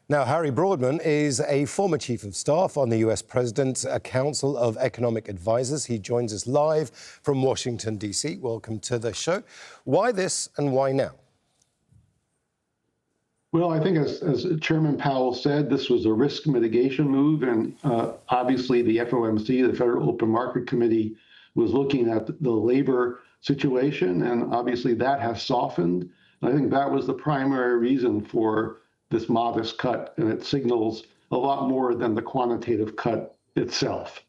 Now, Harry Broadman is a former chief of staff on the US President's Council of Economic Advisors. He joins us live from Washington, D.C. Welcome to the show. Why this and why now? Well, I think as Chairman Powell said, this was a risk mitigation move. And obviously, the FOMC, the Federal Open Market Committee, was looking at the labor situation. And obviously, that has softened. And I think that was the primary reason for this modest cut. And it signals a lot more than the quantitative cut itself.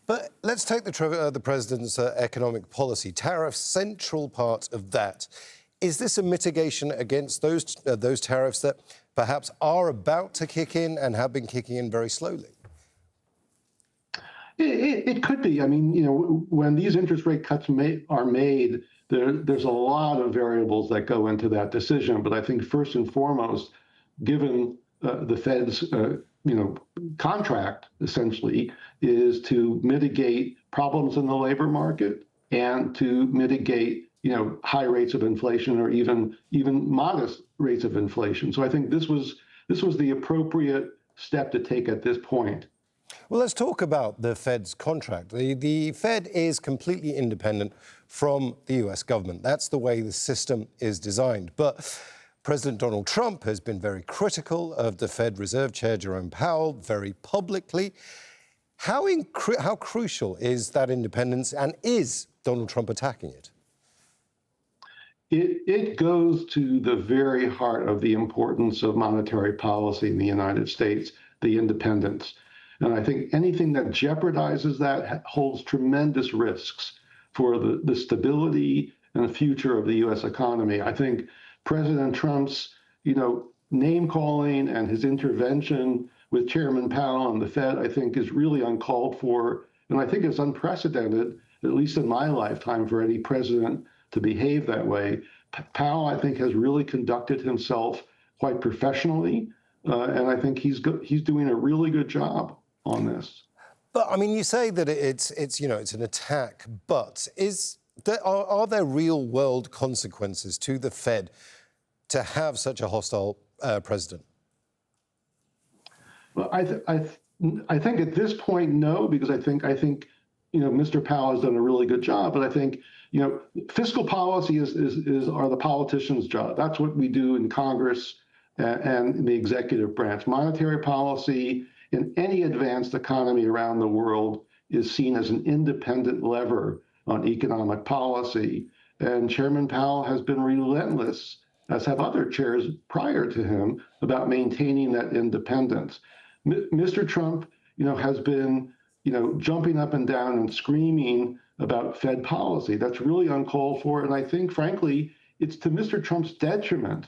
But let's take the president's economic policy. Tariffs, central part of that. Is this a mitigation against those tariffs that perhaps are about to kick in and have been kicking in very slowly? It could be. I mean, when these interest rate cuts are made, there's a lot of variables that go into that decision. But I think first and foremost, given the Fed's contract essentially is to mitigate problems in the labor market and to mitigate high rates of inflation or even modest rates of inflation. So I think this was the appropriate step to take at this point. Well, let's talk about the Fed's contract. The Fed is completely independent from the US government. That's the way the system is designed. But President Donald Trump has been very critical of the Fed Reserve Chair Jerome Powell very publicly. How crucial is that independence, and is Donald Trump attacking it? It goes to the very heart of the importance of monetary policy in the United States, the independence. And I think anything that jeopardizes that holds tremendous risks for the stability and the future of the U.S. economy. I think President Trump's, name calling and his intervention with Chairman Powell and the Fed, I think, is really uncalled for. And I think it's unprecedented, at least in my lifetime, for any president to behave that way. Powell, I think, has really conducted himself quite professionally, and I think he's doing a really good job on this. But I mean, you say that it's an attack, but are there real world consequences to the Fed to have such a hostile president? Well, I think at this point, no, because I think Mr. Powell has done a really good job, but I think fiscal policy are the politicians' job. That's what we do in Congress and in the executive branch. Monetary policy in any advanced economy around the world is seen as an independent lever on economic policy. And Chairman Powell has been relentless, as have other chairs prior to him, about maintaining that independence. Mr. Trump, has been, jumping up and down and screaming about Fed policy. That's really uncalled for. And I think, frankly, it's to Mr. Trump's detriment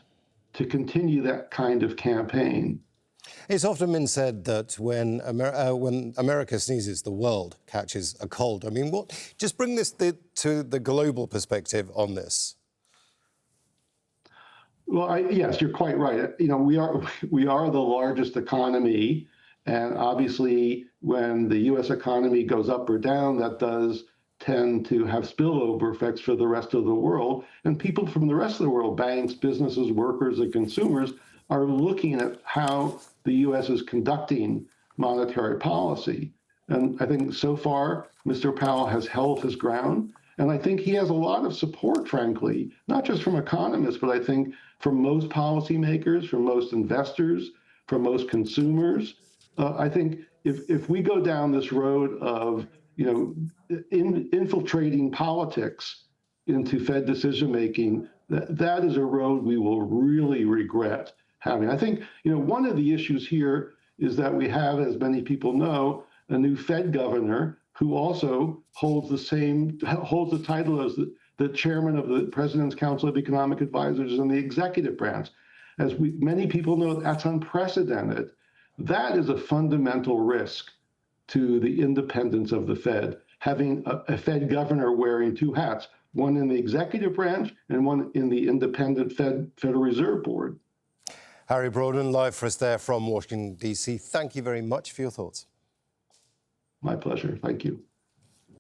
to continue that kind of campaign. It's often been said that when America sneezes, the world catches a cold. I mean, just bring this to the global perspective on this. Well, yes, you're quite right. We are the largest economy, and obviously, when the U.S. economy goes up or down, that does tend to have spillover effects for the rest of the world. And people from the rest of the world, banks, businesses, workers, and consumers, are looking at how the U.S. is conducting monetary policy. And I think so far, Mr. Powell has held his ground. And I think he has a lot of support, frankly, not just from economists, but I think from most policymakers, from most investors, from most consumers. I think if we go down this road of infiltrating politics into Fed decision-making, that is a road we will really regret having. I think, one of the issues here is that we have, as many people know, a new Fed governor who also holds the title as the chairman of the President's Council of Economic Advisors in the executive branch. As many people know, that's unprecedented. That is a fundamental risk to the independence of the Fed, having a Fed governor wearing two hats, one in the executive branch and one in the independent Federal Reserve Board. Harry Broadman, live for us there from Washington, D.C. Thank you very much for your thoughts. My pleasure. Thank you.